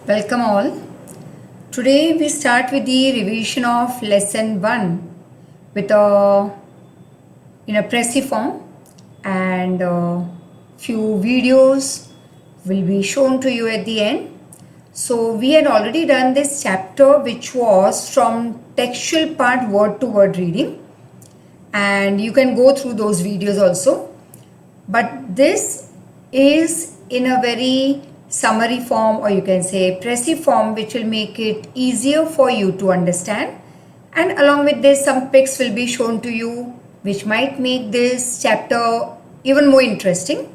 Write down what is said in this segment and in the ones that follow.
Welcome all. Today we start with the revision of lesson 1 with a in a pressy form, and few videos will be shown to you at the end. So we had already done this chapter, which was from textual part word to word reading, and you can go through those videos also. But this is in a very summary form, or you can say pressy form, which will make it easier for you to understand. And along with this, some pics will be shown to you, which might make this chapter even more interesting.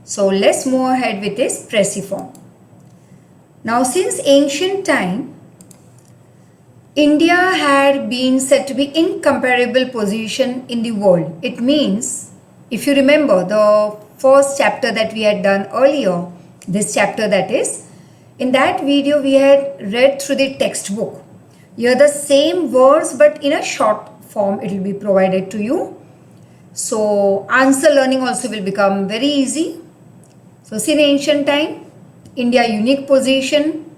So let's move ahead with this pressy form. Now, since ancient time, India had been said to be incomparable position in the world. It means, if you remember the first chapter that we had done earlier, this chapter that is, in that video we had read through the textbook. Here the same words but in a short form it will be provided to you. So answer learning also will become very easy. So since ancient time, India unique position.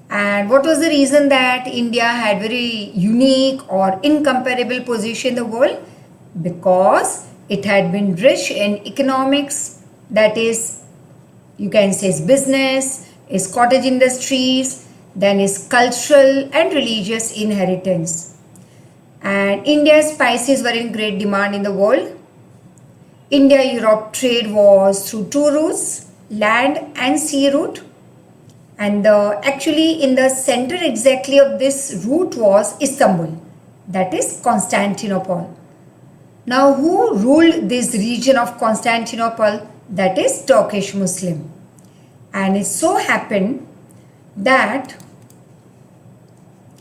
And what was the reason that India had very unique or incomparable position in the world? Because it had been rich in economics, that is, you can say is business, is cottage industries, then is cultural and religious inheritance. And India's spices were in great demand in the world. India-Europe trade was through two routes, land and sea route. And actually in the center exactly of this route was Istanbul, that is Constantinople. Now who ruled this region of Constantinople? That is Turkish Muslim. And it so happened that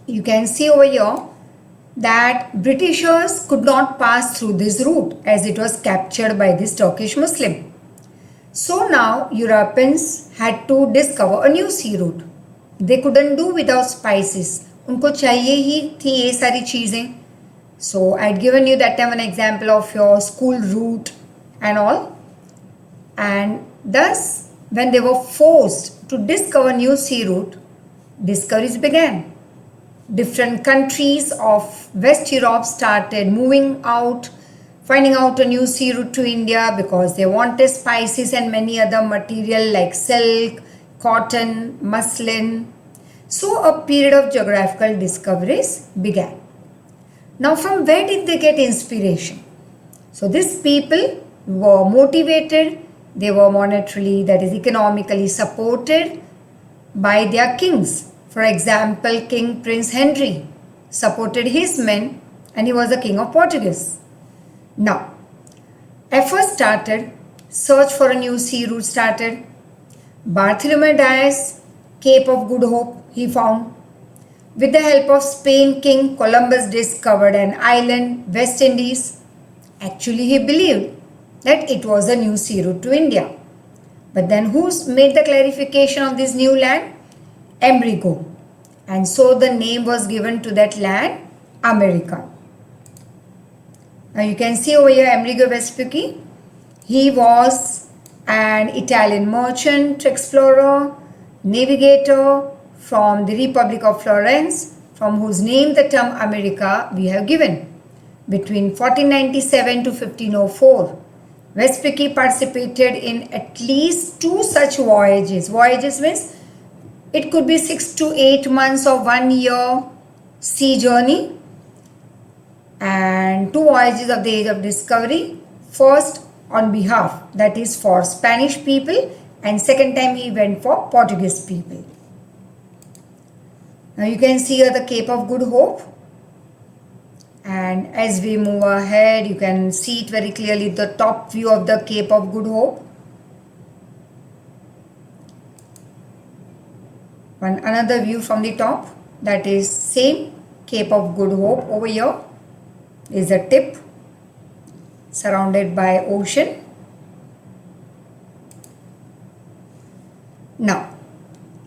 you can see over here that Britishers could not pass through this route as it was captured by this Turkish Muslim. So now Europeans had to discover a new sea route. They couldn't do without spices. उनको चाहिए ही थी ये सारी चीज़ें. So I had given you that time an example of your school route and all. And thus when they were forced to discover new sea route, discoveries began. Different countries of West Europe started moving out, finding out a new sea route to India because they wanted spices and many other material like silk, cotton, muslin. So a period of geographical discoveries began. Now from where did they get inspiration? So these people were motivated, they were monetarily, that is economically supported by their kings. For example, King Prince Henry supported his men and he was the king of Portuguese. Now, efforts started, search for a new sea route started. Bartholomew Dias, Cape of Good Hope, he found. With the help of Spain King, Columbus discovered an island, West Indies. Actually, he believed that it was a new sea route to India. But then who made the clarification of this new land? Amerigo. And so the name was given to that land, America. Now you can see over here Amerigo Vespucci. He was an Italian merchant, explorer, navigator from the Republic of Florence, from whose name the term America we have given. Between 1497 to 1504, Vespucci participated in at least 2 such voyages. Voyages means it could be 6 to 8 months or 1 year sea journey, and 2 voyages of the age of discovery. First on behalf, that is for Spanish people, and second time he went for Portuguese people. Now you can see here the Cape of Good Hope, and as we move ahead you can see it very clearly, the top view of the Cape of Good Hope. Another view from the top, that is same Cape of Good Hope. Over here is a tip surrounded by ocean. Now,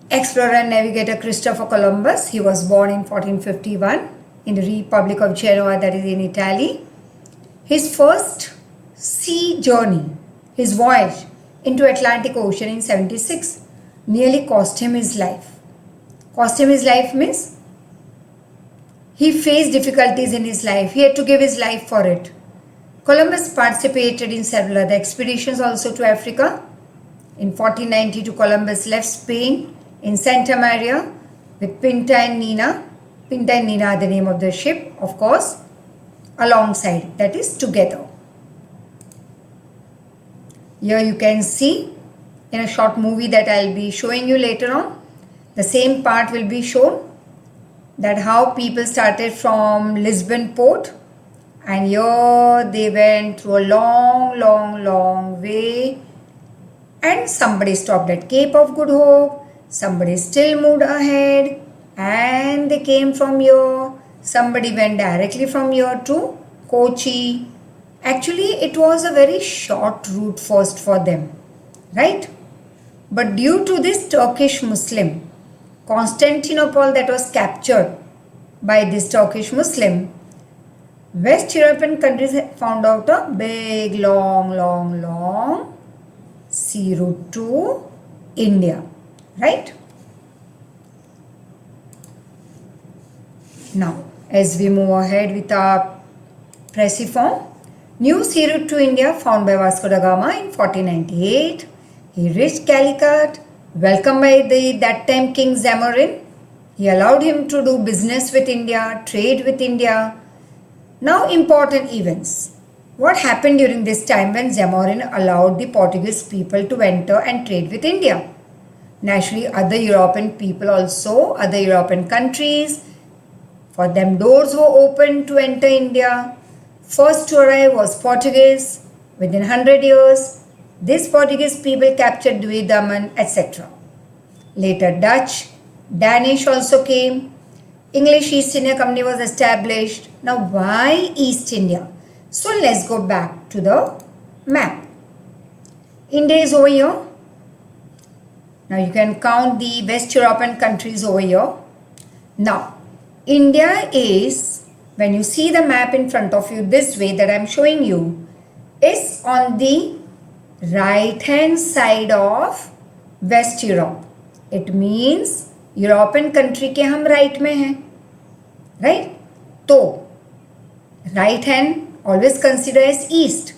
explorer and navigator Christopher Columbus, he was born in 1451 in the Republic of Genoa, that is in Italy. His first sea journey, his voyage into Atlantic Ocean in 76, nearly cost him his life. Cost him his life means he faced difficulties in his life. He had to give his life for it. Columbus participated in several other expeditions also to Africa. In 1492, Columbus left Spain in Santa Maria with Pinta and Nina. Pinta and Nina are the name of the ship, of course, alongside, that is together. Here you can see in a short movie that I'll be showing you later on. The same part will be shown, that how people started from Lisbon port, and here they went through a long way, and somebody stopped at Cape of Good Hope, somebody still moved ahead, and they came from here. Somebody went directly from here to Kochi. Actually, it was a very short route first for them, right? But due to this Turkish Muslim, Constantinople, that was captured by this Turkish Muslim, West European countries found out a big, long sea route to India, right? Now, as we move ahead with our Preciform, new sea route to India found by Vasco da Gama in 1498. He reached Calicut, welcomed by that time King Zamorin. He allowed him to do business with India, trade with India. Now, important events. What happened during this time when Zamorin allowed the Portuguese people to enter and trade with India? Naturally, other European people also, other European countries, for them doors were open to enter India. First to arrive was Portuguese. Within 100 years, these Portuguese people captured Dwie Daman, etc. Later Dutch, Danish also came. English East India Company was established. Now why East India? So let's go back to the map. India is over here. Now you can count the West European countries over here. Now India is, when you see the map in front of you this way that I am showing you, is on the right hand side of West Europe. It means European country के हम right में हैं, right? तो right hand always consider as east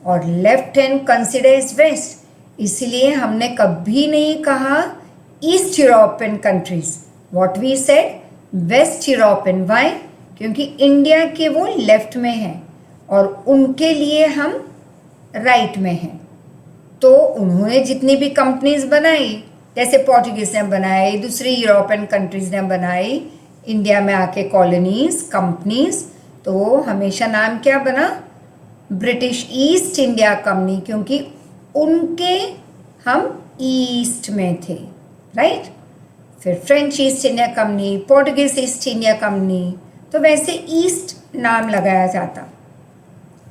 और left hand consider as west. इसलिए हमने कभी नहीं कहा east European countries. What we said west European. Why? क्योंकि इंडिया के वो लेफ्ट में हैं और उनके लिए हम राइट में हैं. तो उन्होंने जितनी भी कंपनीज बनाई, जैसे पोर्टुगीज ने बनाई, दूसरी यूरोपियन कंट्रीज ने बनाई, इंडिया में आके कॉलोनीज, कंपनीज, तो हमेशा नाम क्या बना? ब्रिटिश ईस्ट इंडिया कंपनी, क्योंकि उनके हम ईस्ट में थे, राइट? फिर French East India company, Portuguese east India company, तो वैसे ईस्ट नाम लगाया जाता,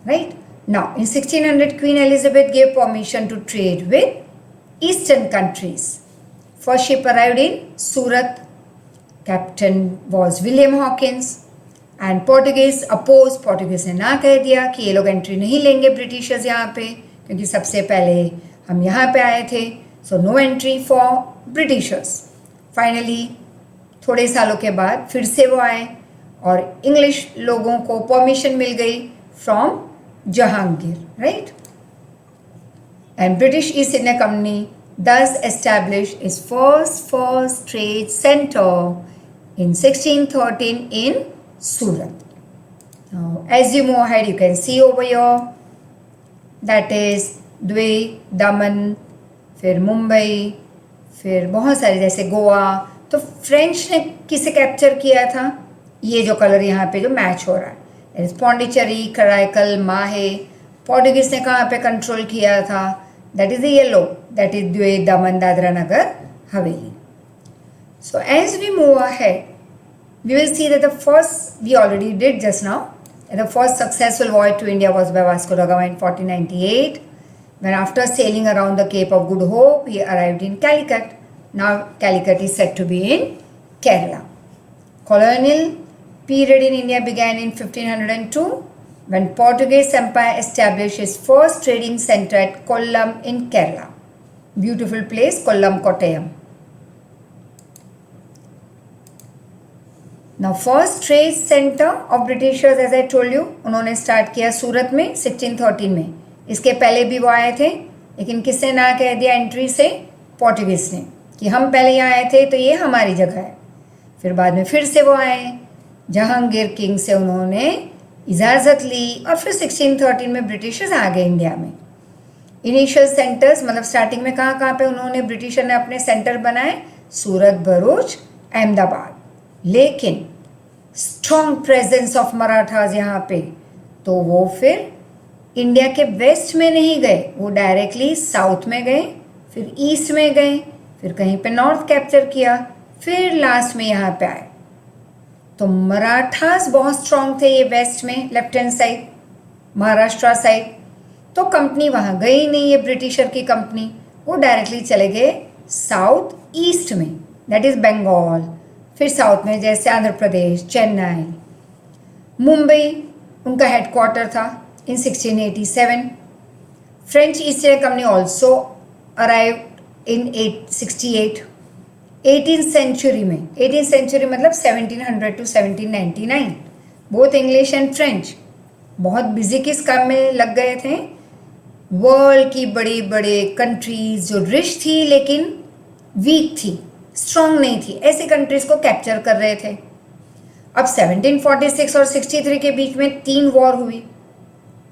right? Now in 1600 queen Elizabeth gave permission to trade with eastern countries. First ship arrived in Surat. Captain was William Hawkins. And Portuguese opposed. Portuguese ने ना कह दिया कि ये लोग एंट्री नहीं लेंगे ब्रिटिशर्स यहाँ पे, क्योंकि सबसे पहले हम यहाँ पे आए थे. So no entry for Britishers. Finally थोड़े सालों के बाद फिर से वो आए और इंग्लिश लोगों को परमिशन मिल गई from Jahangir, right? And British east India company thus established its first trade center in 1613 in Surat. Now, as you move ahead, you can see over here that is द्वे, दमन, फिर मुंबई, फिर बहुत सारे जैसे गोवा. तो फ्रेंच ने किसे कैप्चर किया था? ये जो कलर यहाँ पे जो मैच हो रहा है, पौंडीचेरी, कराईकल, माहे. पोर्टुगीज ने कहाँ पे कंट्रोल किया था? That is the yellow, that is Dwe, Daman, Dadra, Nagar Haveli. So as we move ahead, we will see that the first, we already did just now, the first successful voyage to India was by Vasco da Gama in 1498, when after sailing around the Cape of Good Hope, he arrived in Calicut. Now Calicut is said to be in Kerala. Colonial period in India began in 1502. When Portuguese Empire established its first trading center at Kollam in Kerala. Beautiful place, Kollam Kottayam. Now first trade centre of Britishers as I told you, उन्होंने start किया सूरत में 1613 में। इसके पहले भी वो आए थे, लेकिन किसने ना कह दिया एंट्री से? पोर्टुगीज ने, कि हम पहले यहाँ आए थे तो ये हमारी जगह है। फिर बाद में फिर से वो आए, जहांगीर किंग से उन्होंने इजाज़त ली और फिर 1613 में ब्रिटिशर्स आ गए इंडिया में। इनिशियल सेंटर्स मतलब स्टार्टिंग में कहाँ कहाँ पे उन्होंने ब्रिटिशर ने अपने सेंटर बनाए? सूरत, भरूच, अहमदाबाद। लेकिन स्ट्रॉन्ग प्रेजेंस ऑफ मराठाज यहाँ पे, तो वो फिर इंडिया के वेस्ट में नहीं गए, वो डायरेक्टली साउथ में गए, फिर ईस्ट में गए, फिर कहीं पे नॉर्थ कैप्चर किया, फिर लास्ट में यहाँ पे आए। तो मराठास बहुत स्ट्रॉन्ग थे ये वेस्ट में, left hand side, Maharashtra side. तो कंपनी वहाँ गई नहीं, ये ब्रिटिशर की कंपनी, वो डायरेक्टली चले गए साउथ ईस्ट में, दैट इज़ बंगाल। फिर साउथ में जैसे आंध्र प्रदेश, चेन्नई, मुंबई उनका हेडक्वार्टर था in 1687। French East India Company also arrive in 868। 18th century में, 18th सेंचुरी मतलब 1700 to 1799, both English and French बहुत बिजी किस काम में लग गए थे? वर्ल्ड की बड़ी बड़े कंट्रीज जो रिच थी लेकिन वीक थी, स्ट्रॉन्ग नहीं थी, ऐसी कंट्रीज को कैप्चर कर रहे थे। अब 1746 और 63 के बीच में 3 वॉर हुई,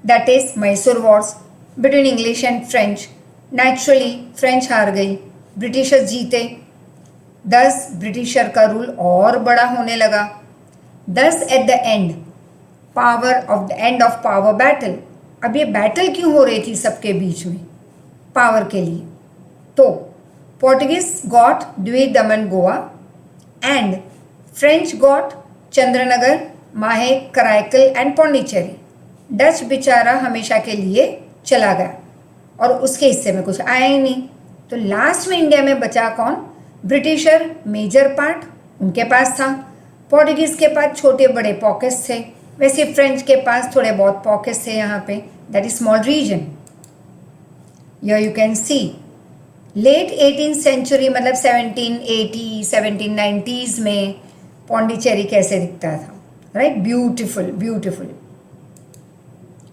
that is Mysore Wars between English and French. Naturally French हार गई, ब्रिटिशर्स जीते। 10 ब्रिटिशर का रूल और बड़ा होने लगा। 10 at the end, power of the end of power battle. अब ये बैटल क्यों हो रही थी सबके बीच में? पावर के लिए। तो पोर्टुगीज गॉट द्वीप Daman Goa and French got Chandranagar, Mahe, Karaikal and Pondicherry. Dutch बेचारा हमेशा के लिए चला गया और उसके हिस्से में कुछ आया ही नहीं। तो लास्ट में इंडिया में बचा कौन? ब्रिटिशर मेजर पार्ट उनके पास था, पोर्टुगीज के पास छोटे बड़े पॉकेट्स थे, वैसे फ्रेंच के पास थोड़े बहुत पॉकेट्स थे यहाँ पे, that is small region. Here you can see late 18th century मतलब 1780 1790s में पौंडीचेरी कैसे दिखता था, right? Beautiful beautiful.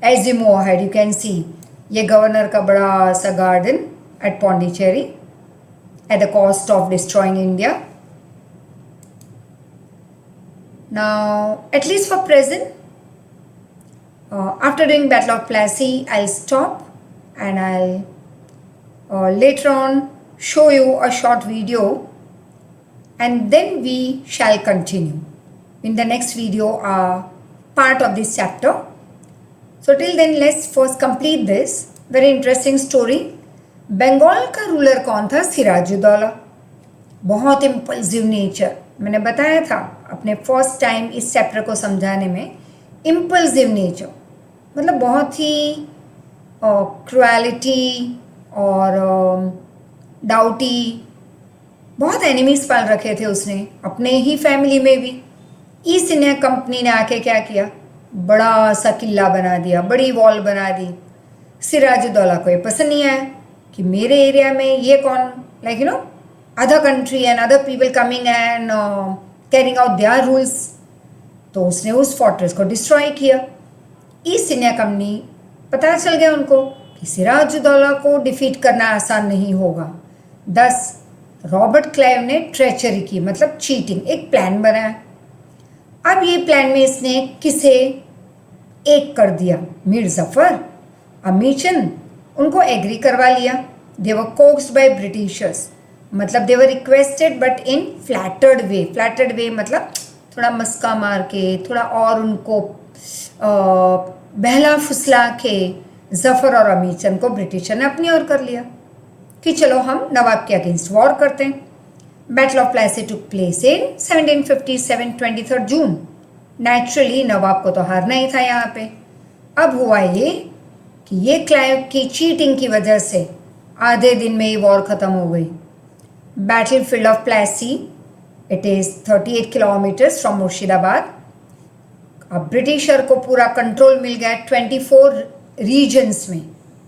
As you move ahead you can see ये गवर्नर का बड़ा सा garden at Pondicherry at the cost of destroying India. Now, at least for present, after doing Battle of Plassey, I'll stop and I'll later on show you a short video and then we shall continue in the next video part of this chapter. So till then, let's first complete this very interesting story. Bengal का ruler कौन था? सिराजुद्दौला। बहुत impulsive nature, मैंने बताया था अपने first time इस chapter को समझाने में। इम्पल्सिव नेचर मतलब बहुत ही क्रुएलिटी और डाउटी, बहुत एनिमीज पाल रखे थे उसने अपने ही फैमिली में भी। ईस्ट इंडिया कंपनी ने आके क्या किया? बड़ा सा किला बना दिया, बड़ी वॉल बना दी। सिराजुद्दौला को ये पसंद नहीं आया कि मेरे एरिया में ये कौन, like you know other country and other people coming and carrying out their rules. तो उसने उस फोर्ट्रेस को डिस्ट्रॉय किया। ईस्ट इंडिया कंपनी पता चल गया उनको कि सिराजुद्दौला को डिफीट करना आसान नहीं होगा। 10 रॉबर्ट क्लाइव ने ट्रेचरी की, मतलब चीटिंग, एक प्लान बनाया। अब ये प्लान में इसने किसे एक कर दिया? मीर जफर, अमीर चंद, उनको एग्री करवा लिया। दे वर कोक्स्ड बाय ब्रिटिशर्स, मतलब they were requested but in flattered way. Flattered way मतलब थोड़ा मस्का मार के, थोड़ा और उनको बहला फुसला के जफर और अमीर चंद को ब्रिटिशर ने अपनी ओर कर लिया कि चलो हम नवाब के अगेंस्ट वॉर करते हैं। Battle of Plassey took place in 1757, 23 June. Naturally नवाब को तो हारना ही था यहाँ पे। अब हुआ ये कि ये क्लाइव की चीटिंग की वजह से आधे दिन में ही वॉर ख़त्म हो गई। Battlefield of Plassey, it is 38 kilometres from Murshidabad. अब ब्रिटिशर को पूरा कंट्रोल मिल गया 24 रीजन्स में,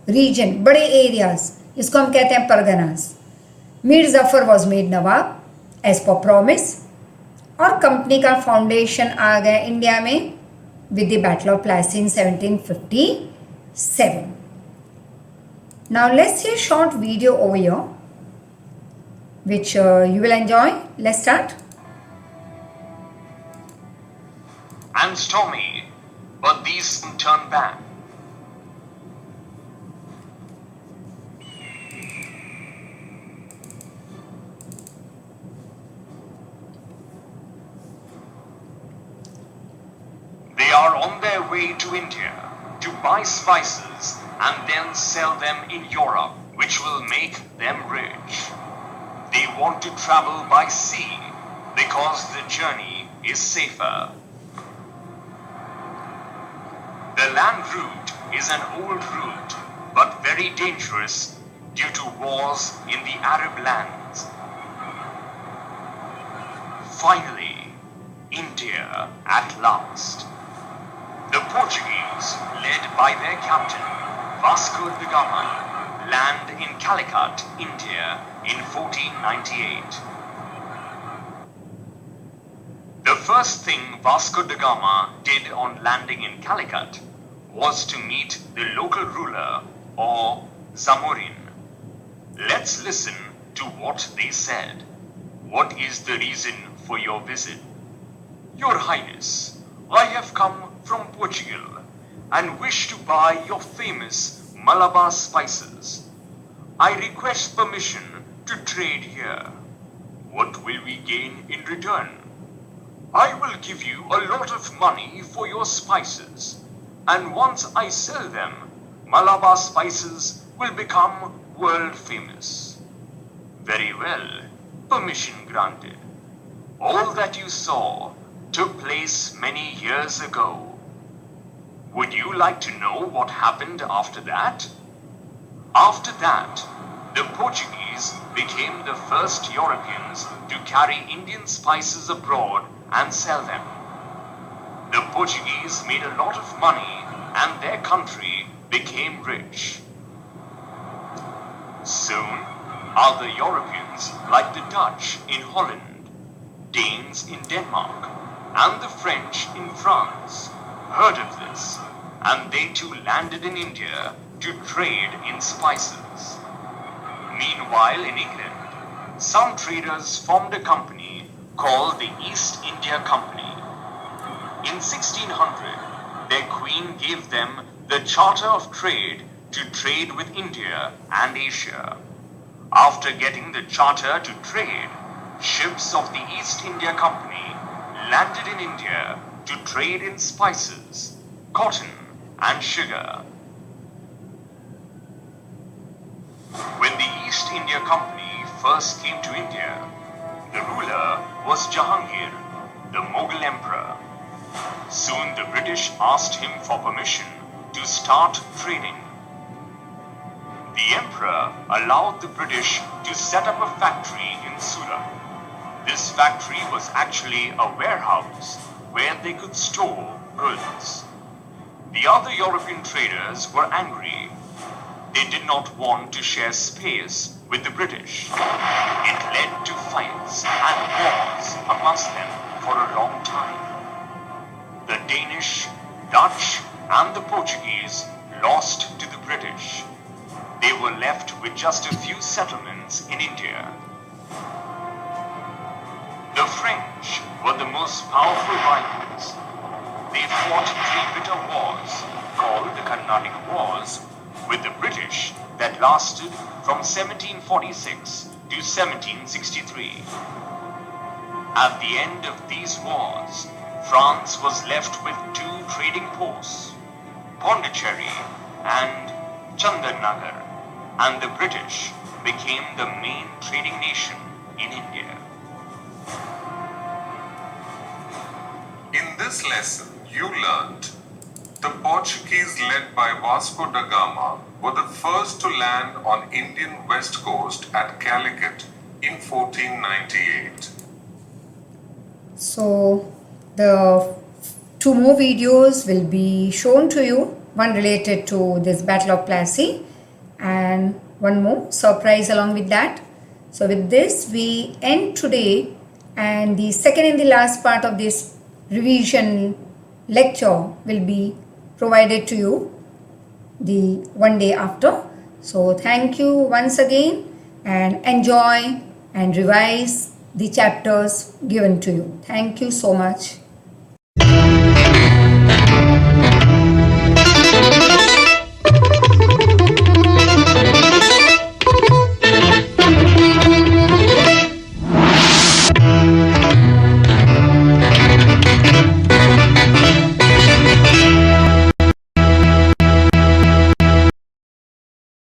रीजन बड़े एरियाज, इसको हम कहते हैं Parganas. Mir Jafar was made nawab as per promise और कंपनी का फाउंडेशन आ गया इंडिया में with the Battle of Plassey in 1757. Now let's see a short video over here which you will enjoy. Let's start. And stormy, but these turn back. They are on their way to India to buy spices and then sell them in Europe, which will make them rich. They want to travel by sea because the journey is safer. The land route is an old route, but very dangerous due to wars in the Arab lands. Finally, India at last. The Portuguese, led by their captain, Vasco da Gama, land in Calicut, India in 1498. The first thing Vasco da Gama did on landing in Calicut was to meet the local ruler or Zamorin. Let's listen to what they said. What is the reason for your visit? Your Highness, I have come from Portugal and wish to buy your famous Malabar spices. I request permission to trade here. What will we gain in return? I will give you a lot of money for your spices, and once I sell them, Malabar spices will become world famous. Very well, permission granted. All that you saw took place many years ago. Would you like to know what happened after that? After that, the Portuguese became the first Europeans to carry Indian spices abroad and sell them. The Portuguese made a lot of money and their country became rich. Soon, other Europeans like the Dutch in Holland, Danes in Denmark, and the French in France heard of this, and they too landed in India to trade in spices. Meanwhile, in England, some traders formed a company called the East India Company. In 1600, their queen gave them the Charter of Trade to trade with India and Asia. After getting the charter to trade, ships of the East India Company landed in India to trade in spices, cotton, and sugar. When the East India Company first came to India, the ruler was Jahangir, the Mughal emperor. Soon the British asked him for permission to start trading. The emperor allowed the British to set up a factory in Surat. This factory was actually a warehouse where they could store goods. The other European traders were angry. They did not want to share space with the British. It led to fights and wars amongst them for a long time. The Danish, Dutch, and the Portuguese lost to the British. They were left with just a few settlements in India. The French were the most powerful rivals. They fought 3 bitter wars, called the Carnatic Wars, with the British that lasted from 1746 to 1763. At the end of these wars, France was left with 2 trading posts, Pondicherry and Chandarnagar, and the British became the main trading nation in India. In this lesson, you learnt the Portuguese led by Vasco da Gama were the first to land on Indian west coast at Calicut in 1498. So the 2 more videos will be shown to you, one related to this Battle of Plassey and one more surprise along with that. So with this we end today and the second and the last part of this revision lecture will be provided to you the one day after. So thank you once again and enjoy and revise the chapters given to you. Thank you so much.